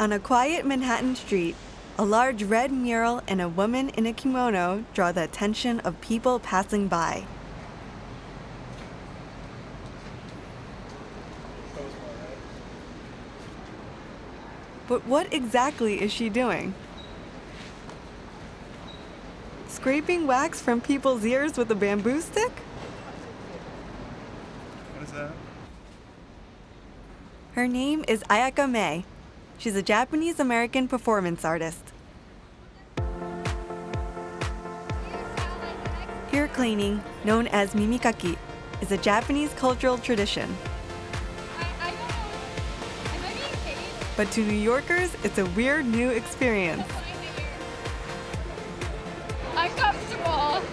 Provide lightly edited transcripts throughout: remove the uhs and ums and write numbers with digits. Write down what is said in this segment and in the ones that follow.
On a quiet Manhattan street, a large red mural and a woman in a kimono draw the attention of people passing by. But what exactly is she doing? Scraping wax from people's ears with a bamboo stick? What is that? Her name is Ayakamay. She's a Japanese-American performance artist. Ear cleaning, known as Mimikaki, is a Japanese cultural tradition. But to New Yorkers, it's a weird new experience. Uncomfortable.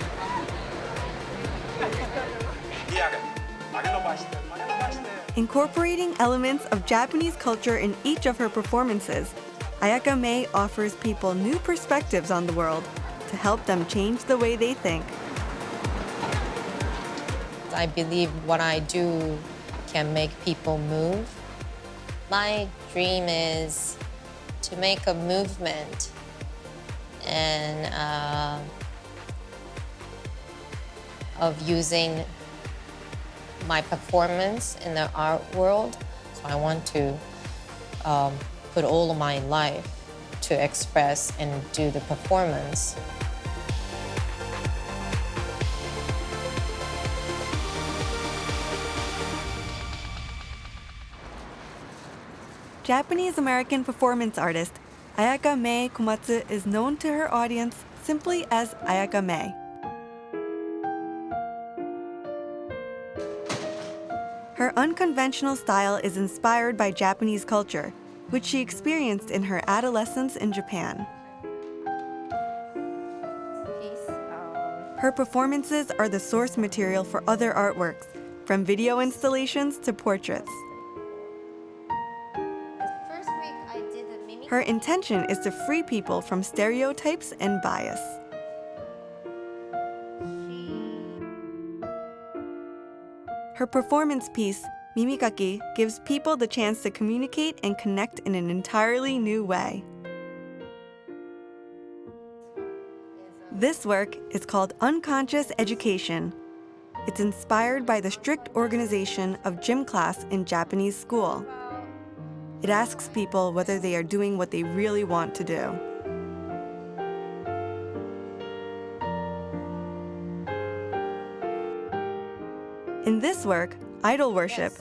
Incorporating elements of Japanese culture in each of her performances, Ayakamay offers people new perspectives on the world to help them change the way they think. I believe what I do can make people move. My dream is to make a movement and of using my performance in the art world. So I want to put all of my life to express and do the performance. Japanese-American performance artist Ayakamay Komatsu is known to her audience simply as Ayakamay. Her unconventional style is inspired by Japanese culture, which she experienced in her adolescence in Japan. Her performances are the source material for other artworks, from video installations to portraits. Her intention is to free people from stereotypes and bias. Her performance piece, Mimikaki, gives people the chance to communicate and connect in an entirely new way. This work is called Unconscious Education. It's inspired by the strict organization of gym class in Japanese school. It asks people whether they are doing what they really want to do. In this work, Idol Worship,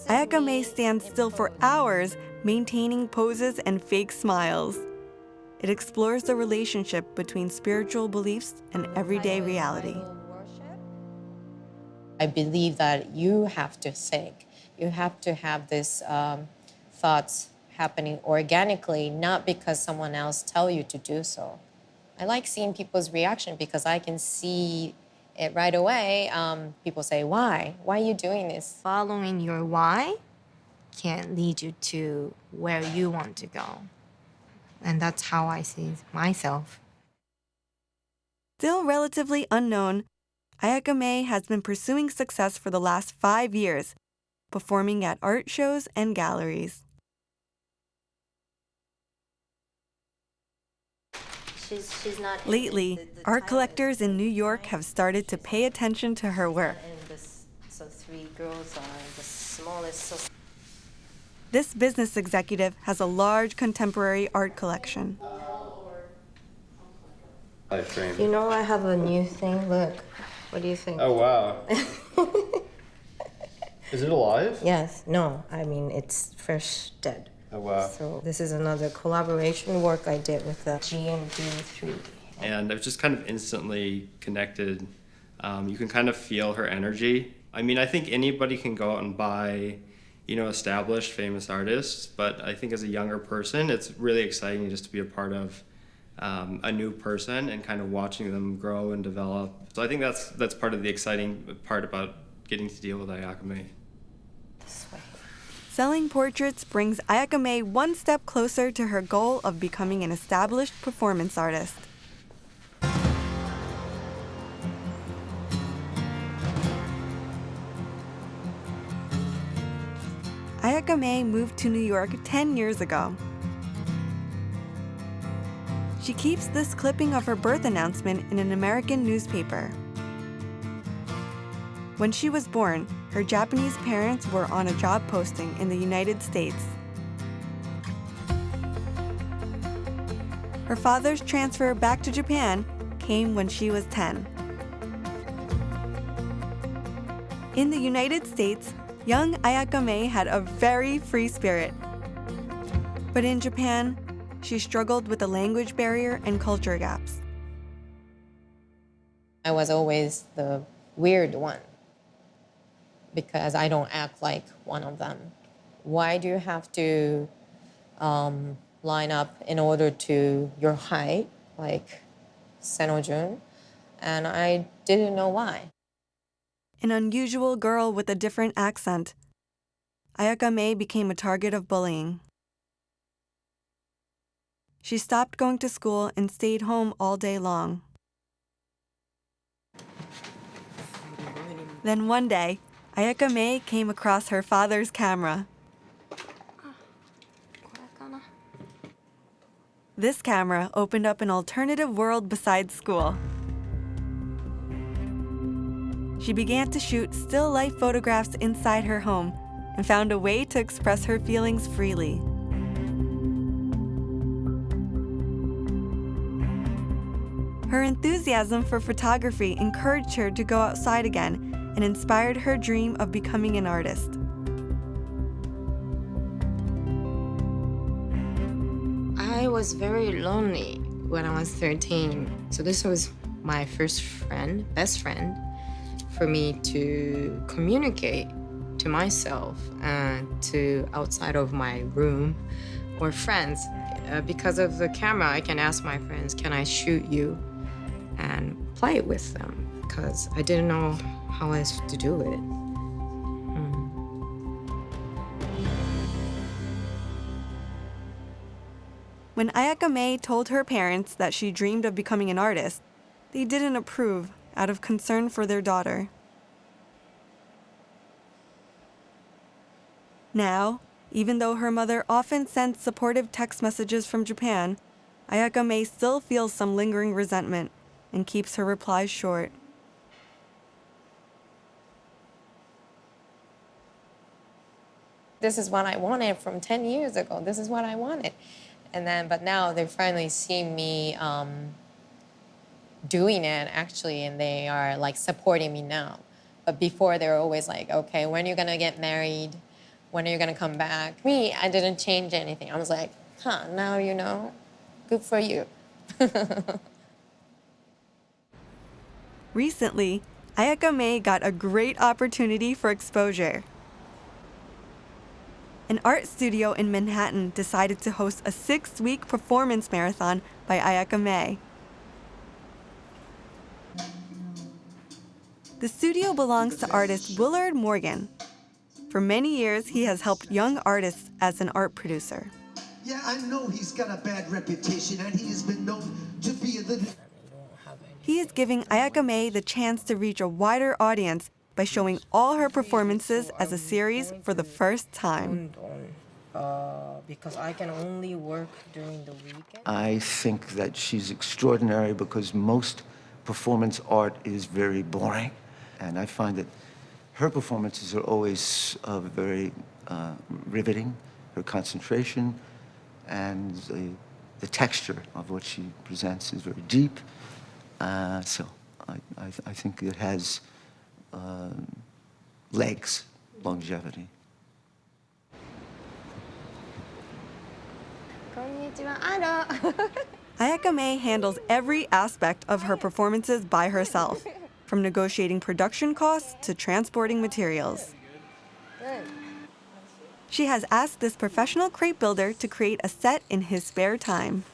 Ayakamay stands still for hours, maintaining poses and fake smiles. It explores the relationship between spiritual beliefs and everyday reality. I believe that you have to think. You have to have this thoughts happening organically, not because someone else tell you to do so. I like seeing people's reaction because I can see it right away. People say, why? Why are you doing this? Following your why can lead you to where you want to go. And that's how I see myself. Still relatively unknown, Ayakamay has been pursuing success for the last 5 years, performing at art shows and galleries. Lately, art collectors in New York have started to pay attention to her work. So 3 girls are the smallest. This business executive has a large contemporary art collection. You know, I have a new thing. Look, what do you think? Oh, wow. Is it alive? Yes, no, I mean, it's fresh dead. Oh, wow. So this is another collaboration work I did with the GMD3. And I was just kind of instantly connected. You can kind of feel her energy. I mean, I think anybody can go out and buy, established famous artists, but I think as a younger person, it's really exciting just to be a part of a new person and kind of watching them grow and develop. So I think that's part of the exciting part about getting to deal with Ayakamay. This way. Selling portraits brings Ayakamay one step closer to her goal of becoming an established performance artist. Ayakamay moved to New York 10 years ago. She keeps this clipping of her birth announcement in an American newspaper. When she was born, her Japanese parents were on a job posting in the United States. Her father's transfer back to Japan came when she was 10. In the United States, young Ayakamay had a very free spirit. But in Japan, she struggled with the language barrier and culture gaps. I was always the weird one because I don't act like one of them. Why do you have to line up in order to your height, like Senojun? And I didn't know why. An unusual girl with a different accent, Ayakamay became a target of bullying. She stopped going to school and stayed home all day long. Then one day, Ayakamay came across her father's camera. This camera opened up an alternative world besides school. She began to shoot still life photographs inside her home and found a way to express her feelings freely. Her enthusiasm for photography encouraged her to go outside again and inspired her dream of becoming an artist. I was very lonely when I was 13. So this was my best friend, for me to communicate to myself and to outside of my room or friends. Because of the camera, I can ask my friends, can I shoot you? And play with them, because I didn't know how else to do it. When Ayakamay told her parents that she dreamed of becoming an artist, they didn't approve out of concern for their daughter. Now, even though her mother often sends supportive text messages from Japan, Ayakamay still feels some lingering resentment and keeps her replies short. This is what I wanted from 10 years ago. This is what I wanted. But now they finally see me doing it actually, and they are like supporting me now. But before they were always like, okay, when are you gonna get married? When are you gonna come back? Me, I didn't change anything. I was like, now you know, good for you. Recently, Ayakamay got a great opportunity for exposure. An art studio in Manhattan decided to host a 6-week performance marathon by Ayakamay. The studio belongs to artist Willard Morgan. For many years, he has helped young artists as an art producer. Yeah, I know he's got a bad reputation, and he has been known to be a little... He is giving Ayakamay the chance to reach a wider audience by showing all her performances as a series for the first time. Because I can only work during the weekend. I think that she's extraordinary because most performance art is very boring. And I find that her performances are always very riveting. Her concentration and the texture of what she presents is very deep. So I think it has legs, longevity. Ayakamay handles every aspect of her performances by herself, from negotiating production costs to transporting materials. She has asked this professional crate builder to create a set in his spare time.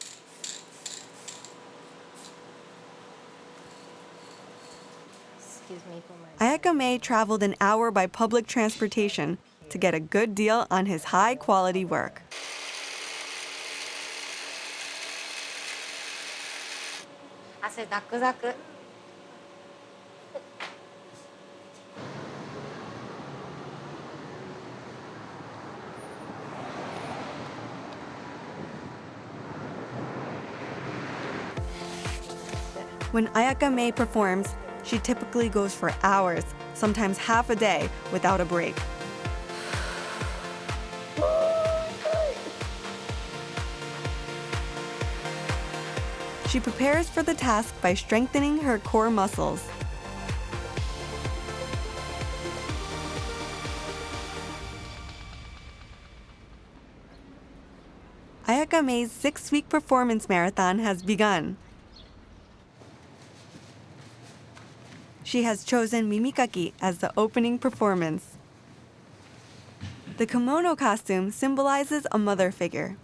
Ayakamay traveled an hour by public transportation to get a good deal on his high-quality work. When Ayakamay performs, she typically goes for hours, sometimes half a day, without a break. She prepares for the task by strengthening her core muscles. Ayakamay's 6-week performance marathon has begun. She has chosen Mimikaki as the opening performance. The kimono costume symbolizes a mother figure.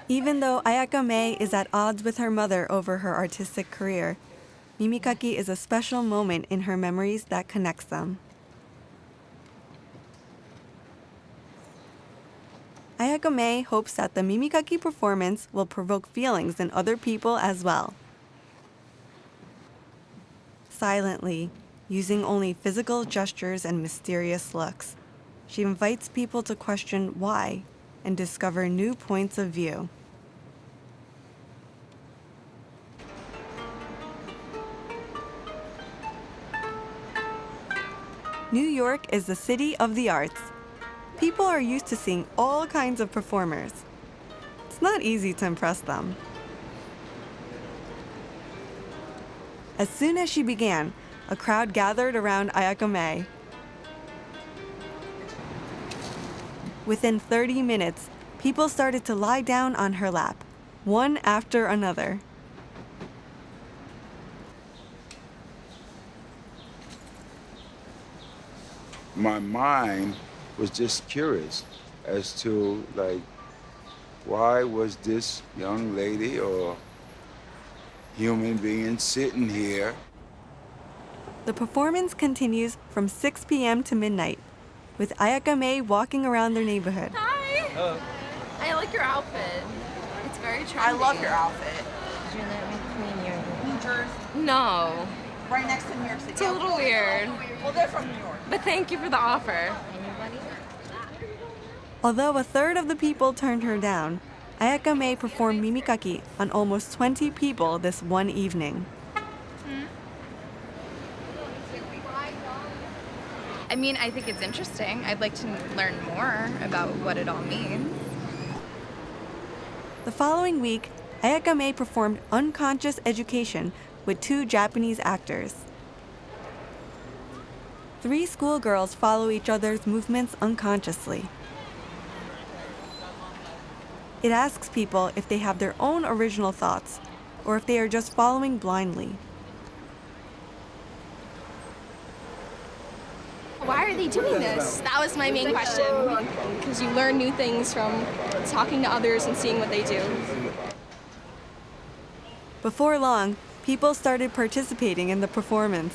Even though Ayakamay is at odds with her mother over her artistic career, Mimikaki is a special moment in her memories that connects them. Ayakamay hopes that the Mimikaki performance will provoke feelings in other people as well. Silently, using only physical gestures and mysterious looks, she invites people to question why and discover new points of view. New York is the city of the arts. People are used to seeing all kinds of performers. It's not easy to impress them. As soon as she began, a crowd gathered around Ayakamay. Within 30 minutes, people started to lie down on her lap, one after another. My mind was just curious as to, like, why was this young lady or human being sitting here? The performance continues from 6 p.m. to midnight, with Ayakamay walking around their neighborhood. Hi! Hello. I like your outfit. It's very trendy. I love your outfit. Did you let me clean your room? New Jersey, No, right next to New York City. it's a little weird, Well, they're from New York. but thank you for the offer. Anybody? Although a third of the people turned her down, Ayakamay performed Mimikaki on almost 20 people this one evening. I mean, I think it's interesting. I'd like to learn more about what it all means. The following week, Ayakamay performed unconscious education with 2 Japanese actors. 3 schoolgirls follow each other's movements unconsciously. It asks people if they have their own original thoughts or if they are just following blindly. Why are they doing this? That was my main question. Because you learn new things from talking to others and seeing what they do. Before long, people started participating in the performance.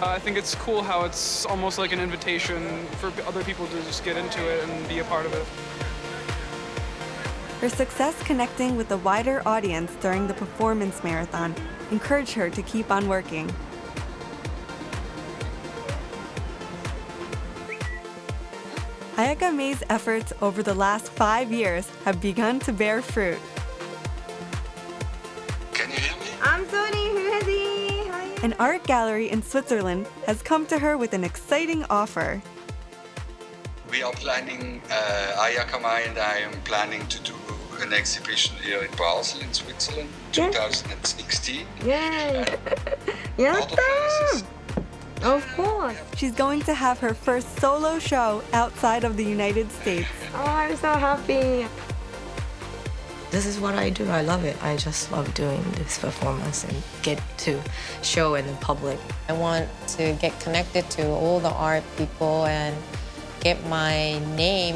I think it's cool how it's almost like an invitation for other people to just get into it and be a part of it. Her success connecting with a wider audience during the performance marathon encouraged her to keep on working. Ayakamay's efforts over the last 5 years have begun to bear fruit. Can you hear me? I'm Sony. Hi. An art gallery in Switzerland has come to her with an exciting offer. We are planning, Ayakamay and I am planning to do an exhibition here in Basel in Switzerland, 2016. Yay! Other places. Of course. She's going to have her first solo show outside of the United States. Oh, I'm so happy. This is what I do. I love it. I just love doing this performance and get to show in the public. I want to get connected to all the art people and get my name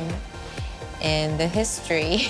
in the history.